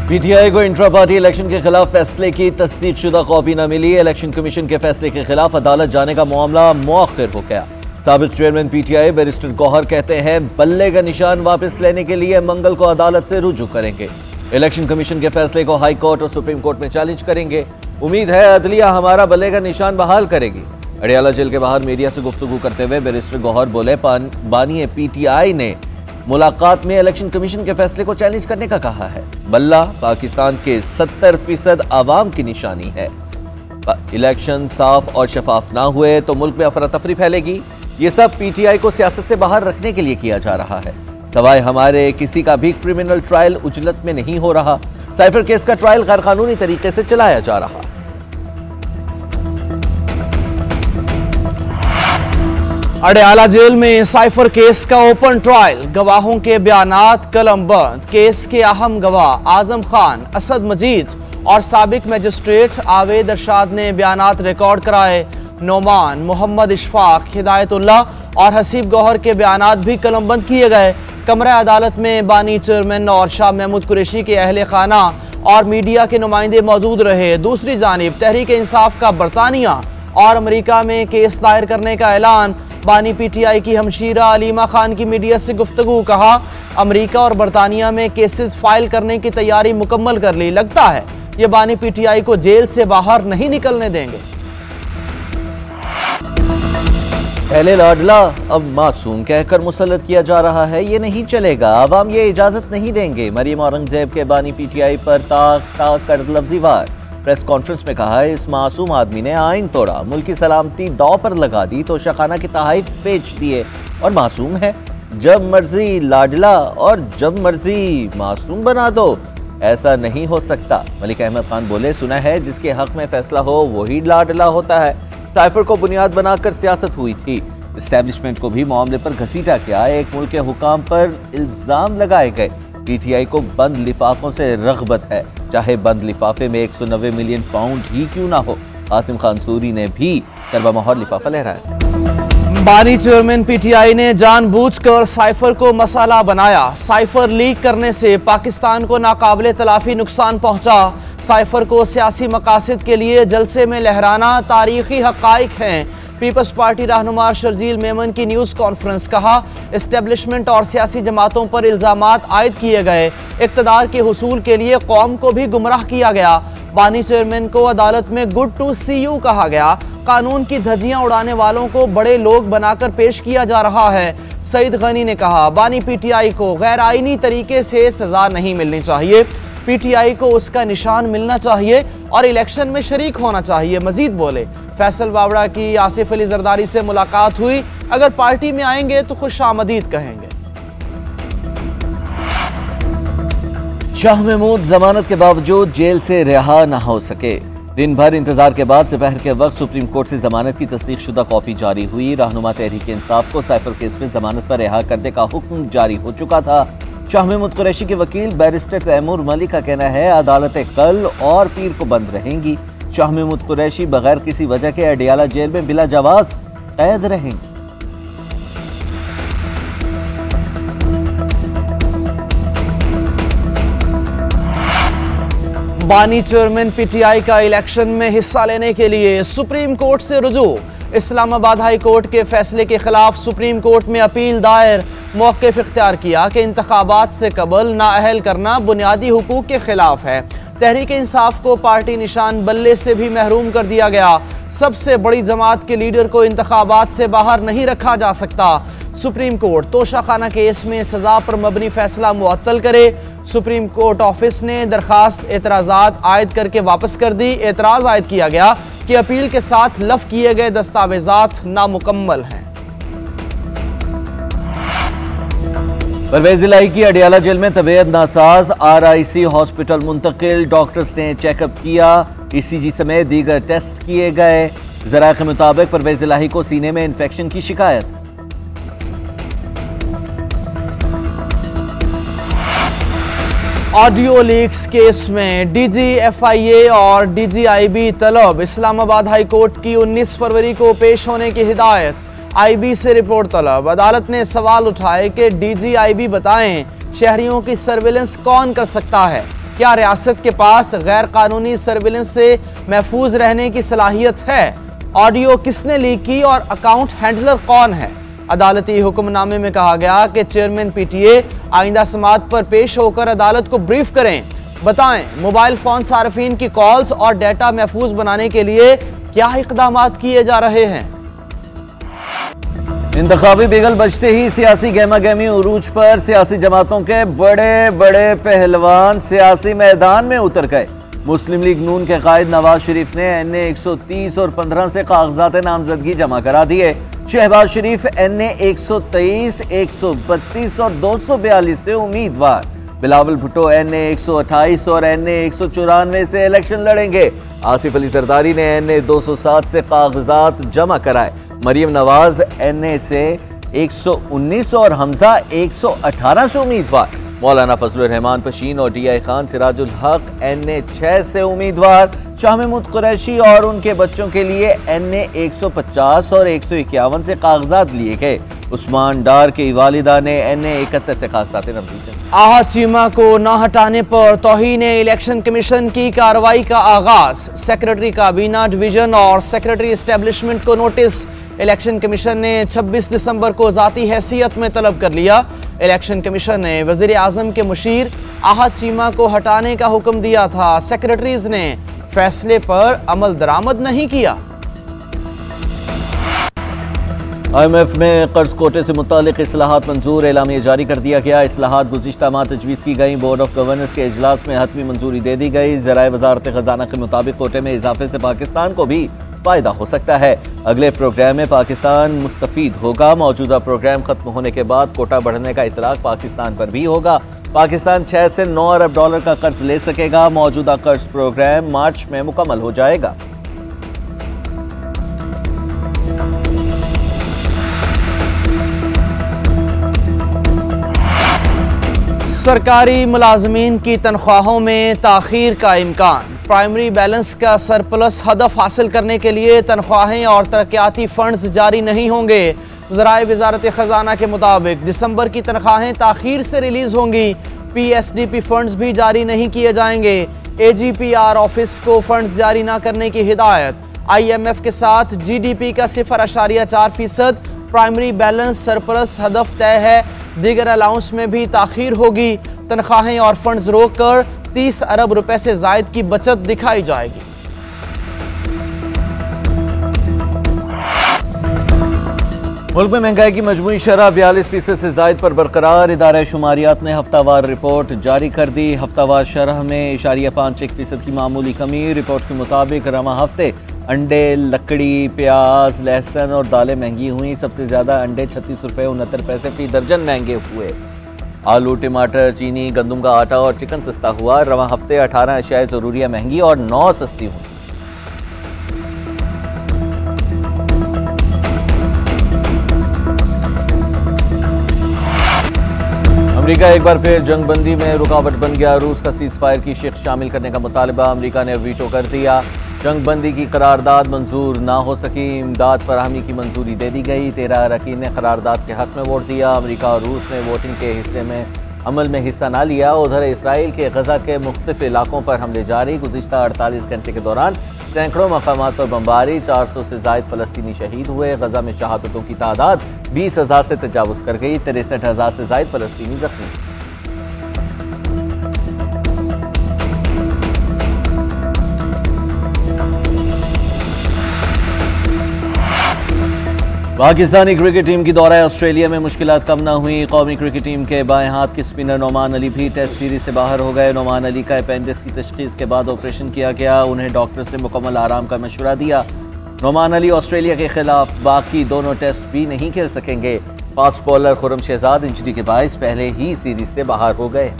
PTI को intra party election के खिलाफ फैसले की तस्दीकशुदा कॉपी न मिली। इलेक्शन कमीशन के फैसले के खिलाफ अदालत जाने का मामला मुअख्खर हो गया। साबिक चेयरमैन पीटीआई बैरिस्टर गौहर कहते हैं बल्ले का निशान वापस लेने के लिए मंगल को अदालत से रुजू करेंगे। इलेक्शन कमीशन के फैसले को हाई कोर्ट और सुप्रीम कोर्ट में चैलेंज करेंगे। उम्मीद है अदलिया हमारा बल्ले का निशान बहाल करेगी। अडियाला जेल के बाहर मीडिया से गुफ्तगू करते हुए बैरिस्टर गौहर बोले, बानी पीटीआई ने मुलाकात में इलेक्शन कमीशन के फैसले को चैलेंज करने का कहा है। बल्ला पाकिस्तान के 70% आवाम की निशानी है। इलेक्शन साफ और शफाफ ना हुए तो मुल्क में अफरा तफरी फैलेगी। ये सब पीटीआई को सियासत से बाहर रखने के लिए किया जा रहा है। सवाए हमारे किसी का भी क्रिमिनल ट्रायल उजलत में नहीं हो रहा। साइफर केस का ट्रायल गैर कानूनी तरीके से चलाया जा रहा। अडियाला जेल में साइफर केस का ओपन ट्रायल, गवाहों के बयानात कलमबंद। केस के अहम गवाह आजम खान, असद मजीद और साबिक मजिस्ट्रेट आवेद अरशाद ने बयानात रिकॉर्ड कराए। नोमान, मोहम्मद इशफाक, हिदायतुल्लाह और हसीब गौहर के बयानात भी कलमबंद किए गए। कमरा अदालत में बानी चेयरमैन और शाह महमूद कुरैशी के अहले खाना और मीडिया के नुमाइंदे मौजूद रहे। दूसरी जानिब तहरीक इंसाफ का बरतानिया और अमरीका में केस दायर करने का ऐलान। बानी पीटीआई की हमशीरा अलीमा खान की मीडिया से गुफ्तगू, कहा अमरीका और बरतानिया में केसेस फाइल करने की तैयारी मुकम्मल कर ली। लगता है ये बानी पीटीआई को जेल से बाहर नहीं निकलने देंगे। पहले लाडला अब मासूम कहकर मुसल्लत किया जा रहा है। ये नहीं चलेगा, आवाम ये इजाजत नहीं देंगे। मरियम औरंगजेब के बानी पीटीआई पर ताक ताक कर लफ्जी वार। प्रेस कॉन्फ्रेंस में कहा इस मासूम आदमी ने आइन तोड़ा, मुल्क की सलामती दांव पर लगा दी तो शाखाना के तहाइफ बेच दिए और मासूम है। जब मर्जी लाडला और जब मर्जी मासूम बना दो, ऐसा नहीं हो सकता। मलिक अहमद खान बोले, सुना है जिसके हक में फैसला हो वही लाडला होता है। साइफर को बुनियाद बनाकर सियासत हुई थी। एस्टेब्लिशमेंट को भी मामले पर घसीटा गया। एक मुल्क के हुकाम पर इल्जाम लगाए गए। पीटीआई को बंद लिफाफों से रग़बत है, चाहे बंद लिफाफे में 190 मिलियन पाउंड ही क्यों ना हो। आसिम खान सूरी ने भी करबा मोहर लिफाफा लहराया। बानी चेयरमैन पीटीआई ने जानबूझकर साइफर को मसाला बनाया। साइफर लीक करने से पाकिस्तान को नाकाबिले तलाफी नुकसान पहुंचा। साइफर को सियासी मकासद के लिए जलसे में लहराना तारीखी हक़ाइक़ हैं। पीपल्स पार्टी रहनुमा शर्जील मेमन की न्यूज़ कॉन्फ्रेंस, कहा इस्टेब्लिशमेंट और सियासी जमातों पर इल्ज़ामात आयद किए गए। इक़्तिदार के हुसूल के लिए कौम को भी गुमराह किया गया। बानी चेयरमैन को अदालत में गुड टू सी यू कहा गया। कानून की धज्जियां उड़ाने वालों को बड़े लोग बनाकर पेश किया जा रहा है। सईद गनी ने कहा बानी पीटीआई को गैर आईनी तरीके से सजा नहीं मिलनी चाहिए। पीटीआई को उसका निशान मिलना चाहिए और इलेक्शन में शरीक होना चाहिए। मजीद बोले, फैसल वावड़ा की आसिफ अली जरदारी से मुलाकात हुई, अगर पार्टी में आएंगे तो खुश आमदीद कहेंगे। शाह महमूद जमानत के बावजूद जेल से रिहा न हो सके। दिन भर इंतजार के बाद दोपहर के वक्त सुप्रीम कोर्ट से जमानत की तस्दीकशुदा कॉपी जारी हुई। रहनुमा तहरीक इंसाफ को साइफर केस में जमानत पर रिहा करने का हुक्म जारी हो चुका था। शाह महमूद कुरैशी के वकील बैरिस्टर तैमूर मलिक का कहना है अदालतें कल और पीर को बंद रहेंगी। शाह महमूद कुरैशी बगैर किसी वजह के अडियाला जेल में बिला जवाज कैद रहेंगे। बानी चेयरमैन पीटीआई का इलेक्शन में हिस्सा लेने के लिए सुप्रीम कोर्ट से रुजू। इस्लामाबाद हाई कोर्ट के फैसले के खिलाफ सुप्रीम कोर्ट में अपील दायर। मौक़िफ़ इख्तियार किया कि इंतखाबात से कबल नाअहल करना बुनियादी हुकूक के खिलाफ है। तहरीक इंसाफ को पार्टी निशान बल्ले से भी महरूम कर दिया गया। सबसे बड़ी जमात के लीडर को इंतखाबात से बाहर नहीं रखा जा सकता। सुप्रीम कोर्ट तोशाखाना केस में सजा पर मबनी फैसला मुअत्तल करे। सुप्रीम कोर्ट ऑफिस ने दरखास्त एतराज़ात आयद करके वापस कर दी। एतराज़ आयद किया गया कि अपील के साथ लफ किए गए दस्तावेजात नामुकम्मल हैं। परवेज इलाही की अडियाला जेल में तबीयत नासाज, RIC हॉस्पिटल मुंतकिल। डॉक्टर्स ने चेकअप किया, ECG समेत दीगर टेस्ट किए गए। ज़राए के मुताबिक परवेज इलाही को सीने में इन्फेक्शन की शिकायत। ऑडियो लीक्स केस में DG FIA और DGIB तलब। इस्लामाबाद हाई कोर्ट की 19 फरवरी को पेश होने की हिदायत। IB से रिपोर्ट तलब। अदालत ने सवाल उठाए कि DGIB बताएं शहरियों की सर्विलेंस कौन कर सकता है। क्या रियासत के पास गैर कानूनी सर्विलेंस से महफूज रहने की सलाहियत है? ऑडियो किसने लीक की और अकाउंट हैंडलर कौन है? अदालती हुक्मनामे में कहा गया कि चेयरमैन पीटीए आइंदा समाअत पर पेश होकर अदालत को ब्रीफ करें। बताएं, मोबाइल फोन सार्फिन की कॉल्स और डेटा महफूज बनाने के लिए क्या इकदाम किए जा रहे हैं? इंतखाबी बिगल बजते ही सियासी गहमा गहमी उरूज पर सियासी जमातों के बड़े बड़े पहलवान सियासी मैदान में उतर गए। मुस्लिम लीग नून के कायद नवाज शरीफ ने NA 130 और 15 से कागजात नामजदगी जमा करा दिए। शहबाज शरीफ NA 123, 132 और 242 से उम्मीदवार। बिलावल भुट्टो NA 128 और NA 194 से इलेक्शन लड़ेंगे। आसिफ अली जरदारी ने NA 207 से कागजात जमा कराए। मरियम नवाज NA से 119 और हमजा 118 से उम्मीदवार। मौलाना फजलुर रहमान पशीन और DI खान सिराजुल हक NA 6 से उम्मीदवार। शाह महमूद कुरैशी और उनके बच्चों के लिए NA 150 और 151 से कागजात लिए गए। उस्मान डार की वालिदा ने NA 71 से कागजात नमजद। आहत चीमा को न हटाने पर तौहीन इलेक्शन कमीशन की कार्रवाई का आगाज। सेक्रेटरी काबीना डिवीजन और सेक्रेटरी एस्टेब्लिशमेंट को नोटिस। इलेक्शन कमीशन ने 26 दिसंबर को जाती हैसियत में तलब कर लिया। इलेक्शन कमीशन ने वजीर आजम के मुशीर आहत चीमा को हटाने का हुक्म दिया था। सेक्रेटरीज ने फैसले पर अमल दरामद नहीं किया। IMF में कर्ज कोटे से मुतालिक इस्लाहात मंजूर। एलामिया जारी कर दिया गया। इस्लाहात गुज़िश्ता माह तजवीज़ की गई। बोर्ड ऑफ गवर्नर्स के इजलास में हतमी मंजूरी दे दी गई। ज़राए वज़ारत ख़जाना के मुताबिक कोटे में इजाफे से पाकिस्तान को भी फ़ायदा हो सकता है। अगले प्रोग्राम में पाकिस्तान मुस्तफ़ीद होगा। मौजूदा प्रोग्राम खत्म होने के बाद कोटा बढ़ने का इतलाक पाकिस्तान पर भी होगा। पाकिस्तान 6 से 9 अरब डॉलर का कर्ज ले सकेगा। मौजूदा कर्ज प्रोग्राम मार्च में मुकम्मल हो जाएगा। सरकारी मुलाजमीन की तनख्वाहों में ताखीर का इम्कान। प्राइमरी बैलेंस का सरप्लस हदफ हासिल करने के लिए तनख्वाहें और तरक्याती फंड्स जारी नहीं होंगे। ज़राए वज़ारत ख़जाना के मुताबिक दिसंबर की तनख्वाहें ताखीर से रिलीज़ होंगी। PSDP फंड्स भी जारी नहीं किए जाएंगे। AGPR ऑफिस को फंड्स जारी न करने की हिदायत। IMF के साथ GDP का 0.4% प्राइमरी बैलेंस सरप्लस हदफ तय है। दीगर अलाउंस में भी ताखीर होगी। तनख्वाहें और फंड्स रोककर 30 अरब रुपए से जायद की बचत दिखाई जाएगी। मुल्क में महंगाई की मजमूई शरह 42% से जायद पर बरकरार। इदारा शुमारियात ने हफ्तावार रिपोर्ट जारी कर दी। हफ्तावार शरह में 0.51% की मामूली कमी। रिपोर्ट के मुताबिक रवा हफ्ते अंडे, लकड़ी, प्याज, लहसुन और दालें महंगी हुई। सबसे ज्यादा अंडे 36 रुपये 69 पैसे फी दर्जन महंगे हुए। आलू, टमाटर, चीनी, गंदम का आटा और चिकन सस्ता हुआ। रवा हफ्ते 18 अशियाए ज़रूरिया महंगी और 9 सस्ती हुई। अमेरिका एक बार फिर जंगबंदी में रुकावट बन गया। रूस का सीज फायर की शिक शामिल करने का मुतालबा अमेरिका ने वीटो कर दिया। जंगबंदी की करारदाद मंजूर ना हो सकी। इमदाद फराहमी की मंजूरी दे दी गई। 13 अरकान ने करारदाद के हक में वोट दिया। अमेरिका और रूस ने वोटिंग के हिस्से में अमल में हिस्सा ना लिया। उधर इसराइल के गजा के मुख्तलिफ इलाकों पर हमले जारी। गुज़िश्ता 48 घंटे के दौरान सैकड़ों मकामात पर बमबारी। 400 से जायद फ़लस्तीनी शहीद हुए। गजा में शहादतों की तादाद 20,000 से तजावुज़ कर गई। 63,000 से जायद फ़लस्तीनी जख्मी। पाकिस्तानी क्रिकेट टीम की दौरा ऑस्ट्रेलिया में मुश्किलात कम न हुई। कौमी क्रिकेट टीम के बाएं हाथ के स्पिनर नोमान अली भी टेस्ट सीरीज से बाहर हो गए। नोमान अली का अपेंडिक्स की तशखीस के बाद ऑपरेशन किया गया। उन्हें डॉक्टर्स ने मुकम्मल आराम का मशवरा दिया। नोमान अली ऑस्ट्रेलिया के खिलाफ बाकी दोनों टेस्ट भी नहीं खेल सकेंगे। Fast bowler Khurram Shahzad injury के बायस पहले ही सीरीज से बाहर हो गए।